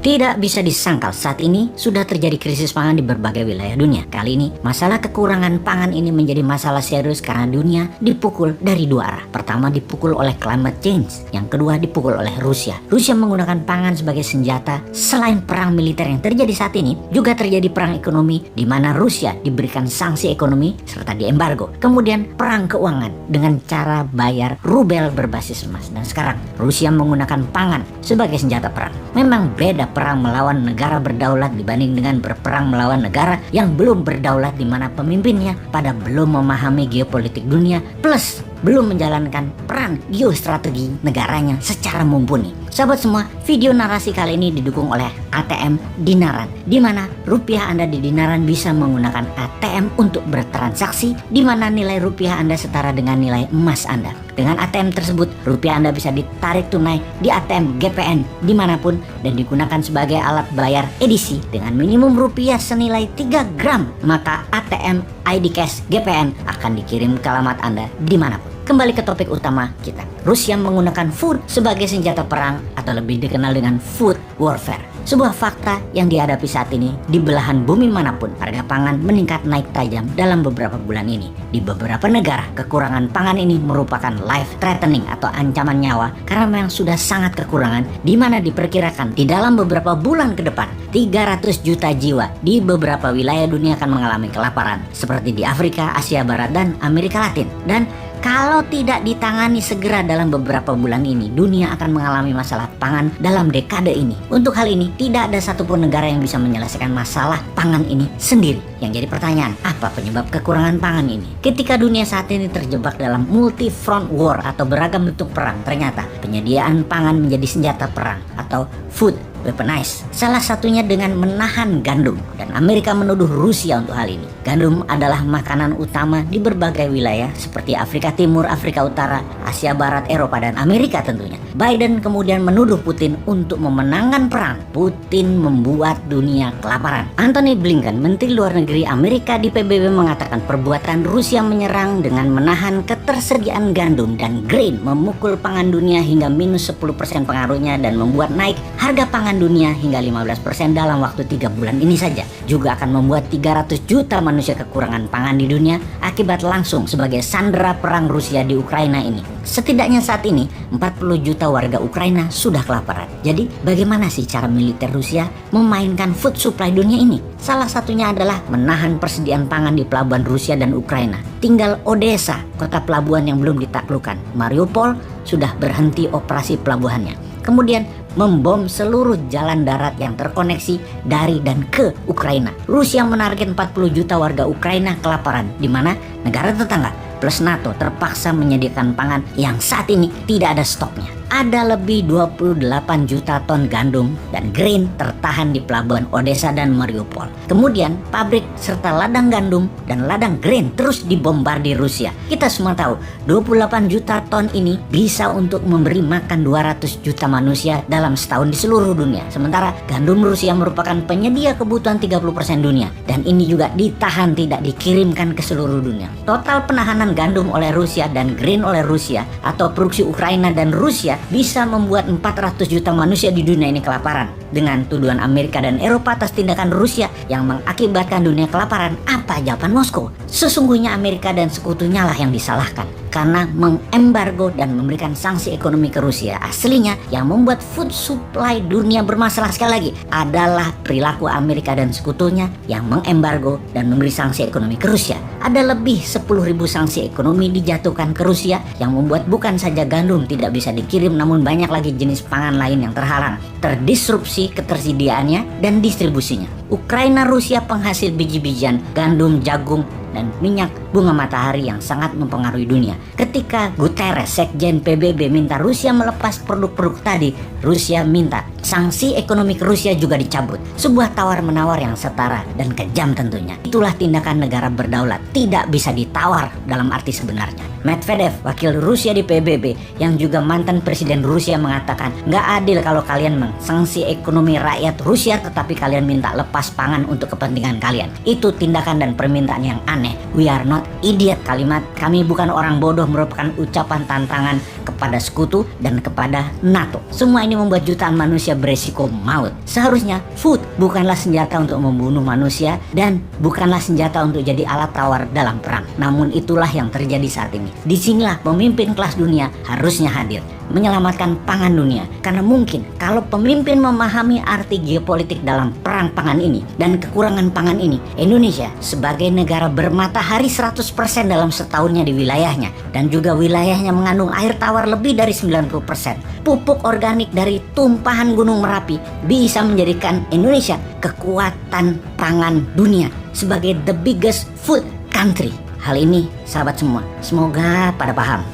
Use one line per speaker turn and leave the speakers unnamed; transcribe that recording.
Tidak bisa disangkal saat ini sudah terjadi krisis pangan di berbagai wilayah dunia. Kali ini masalah kekurangan pangan ini menjadi masalah serius karena dunia dipukul dari dua arah. Pertama dipukul oleh climate change, yang kedua dipukul oleh Rusia. Rusia menggunakan pangan sebagai senjata. Selain perang militer yang terjadi saat ini, juga terjadi perang ekonomi di mana Rusia diberikan sanksi ekonomi serta diembargo. Kemudian perang keuangan dengan cara bayar rubel berbasis emas. Dan sekarang Rusia menggunakan pangan sebagai senjata perang. Memang beda perang melawan negara berdaulat dibanding dengan berperang melawan negara yang belum berdaulat di mana pemimpinnya pada belum memahami geopolitik dunia plus belum menjalankan peran geostrategi negaranya secara mumpuni. Sahabat semua, video narasi kali ini didukung oleh ATM Dinaran, di mana rupiah Anda di Dinaran bisa menggunakan ATM untuk bertransaksi, di mana nilai rupiah Anda setara dengan nilai emas Anda. Dengan ATM tersebut, rupiah Anda bisa ditarik tunai di ATM GPN dimanapun dan digunakan sebagai alat bayar edisi dengan minimum rupiah senilai 3 gram. Maka ATM ID Cash GPN akan dikirim ke alamat Anda dimanapun. Kembali ke topik utama kita. Rusia menggunakan food sebagai senjata perang atau lebih dikenal dengan food warfare. Sebuah fakta yang dihadapi saat ini di belahan bumi manapun. Harga pangan meningkat naik tajam dalam beberapa bulan ini. Di beberapa negara, kekurangan pangan ini merupakan life threatening atau ancaman nyawa karena memang sudah sangat kekurangan, di mana diperkirakan di dalam beberapa bulan ke depan 300 juta jiwa di beberapa wilayah dunia akan mengalami kelaparan seperti di Afrika, Asia Barat, dan Amerika Latin. Dan kalau tidak ditangani segera dalam beberapa bulan ini, dunia akan mengalami masalah pangan dalam dekade ini. Untuk hal ini, tidak ada satupun negara yang bisa menyelesaikan masalah pangan ini sendiri. Yang jadi pertanyaan, apa penyebab kekurangan pangan ini? Ketika dunia saat ini terjebak dalam multi-front war atau beragam bentuk perang, ternyata penyediaan pangan menjadi senjata perang atau food weaponized. Salah satunya dengan menahan gandum, dan Amerika menuduh Rusia untuk hal ini. Gandum adalah makanan utama di berbagai wilayah seperti Afrika Timur, Afrika Utara, Asia Barat, Eropa, dan Amerika tentunya. Biden kemudian menuduh Putin untuk memenangkan perang. Putin membuat dunia kelaparan. Antony Blinken, Menteri Luar Negeri Amerika di PBB, mengatakan perbuatan Rusia menyerang dengan menahan ketersediaan gandum dan grain memukul pangan dunia hingga minus 10% pengaruhnya dan membuat naik harga pangan dunia hingga 15% dalam waktu 3 bulan ini saja. Juga akan membuat 300 juta manusia kekurangan pangan di dunia akibat langsung sebagai sandera perang Rusia di Ukraina ini. Setidaknya saat ini 40 juta warga Ukraina sudah kelaparan. Jadi bagaimana sih cara militer Rusia memainkan food supply dunia ini? Salah satunya adalah menahan persediaan pangan di pelabuhan Rusia dan Ukraina. Tinggal Odessa, kota pelabuhan yang belum ditaklukkan. Mariupol sudah berhenti operasi pelabuhannya. Kemudian membom seluruh jalan darat yang terkoneksi dari dan ke Ukraina. Rusia menarget 40 juta warga Ukraina kelaparan, di mana negara tetangga plus NATO terpaksa menyediakan pangan yang saat ini tidak ada stoknya. Ada lebih 28 juta ton gandum dan grain tertahan di pelabuhan Odessa dan Mariupol. Kemudian pabrik serta ladang gandum dan ladang grain terus dibombardir Rusia. Kita semua tahu 28 juta ton ini bisa untuk memberi makan 200 juta manusia dalam setahun di seluruh dunia. Sementara gandum Rusia merupakan penyedia kebutuhan 30% dunia, dan ini juga ditahan tidak dikirimkan ke seluruh dunia. Total penahanan gandum oleh Rusia dan grain oleh Rusia atau produksi Ukraina dan Rusia bisa membuat 400 juta manusia di dunia ini kelaparan. Dengan tuduhan Amerika dan Eropa atas tindakan Rusia yang mengakibatkan dunia kelaparan, apa jawaban Moskow? Sesungguhnya Amerika dan sekutunya lah yang disalahkan karena mengembargo dan memberikan sanksi ekonomi ke Rusia. Aslinya yang membuat food supply dunia bermasalah sekali lagi adalah perilaku Amerika dan sekutunya yang mengembargo dan memberi sanksi ekonomi ke Rusia. Ada lebih 10.000 sanksi ekonomi dijatuhkan ke Rusia yang membuat bukan saja gandum tidak bisa dikirim, namun banyak lagi jenis pangan lain yang terhalang, terdisrupsi ketersediaannya dan distribusinya. Ukraina Rusia penghasil biji-bijian, gandum, jagung, dan minyak bunga matahari yang sangat mempengaruhi dunia. Ketika Guterres, Sekjen PBB, minta Rusia melepas produk-produk tadi, Rusia minta sanksi ekonomi ke Rusia juga dicabut. Sebuah tawar-menawar yang setara dan kejam tentunya. Itulah tindakan negara berdaulat, tidak bisa ditawar dalam arti sebenarnya. Medvedev, wakil Rusia di PBB yang juga mantan presiden Rusia mengatakan, nggak adil kalau kalian mengsanksi ekonomi rakyat Rusia tetapi kalian minta lepas pangan untuk kepentingan kalian. Itu tindakan dan permintaan yang aneh. We are not idiot. Kalimat kami bukan orang bodoh merupakan ucapan tantangan kepada sekutu dan kepada NATO. Semua ini membuat jutaan manusia beresiko maut. Seharusnya food bukanlah senjata untuk membunuh manusia dan bukanlah senjata untuk jadi alat tawar dalam perang. Namun itulah yang terjadi saat ini. Disinilah pemimpin kelas dunia harusnya hadir, menyelamatkan pangan dunia. Karena mungkin kalau pemimpin memahami arti geopolitik dalam perang pangan ini dan kekurangan pangan ini, Indonesia sebagai negara bermatahari 100% dalam setahunnya di wilayahnya dan juga wilayahnya mengandung air tawar lebih dari 90%. Pupuk organik dari tumpahan Gunung Merapi bisa menjadikan Indonesia kekuatan pangan dunia sebagai the biggest food country. Hal ini sahabat semua, semoga pada paham.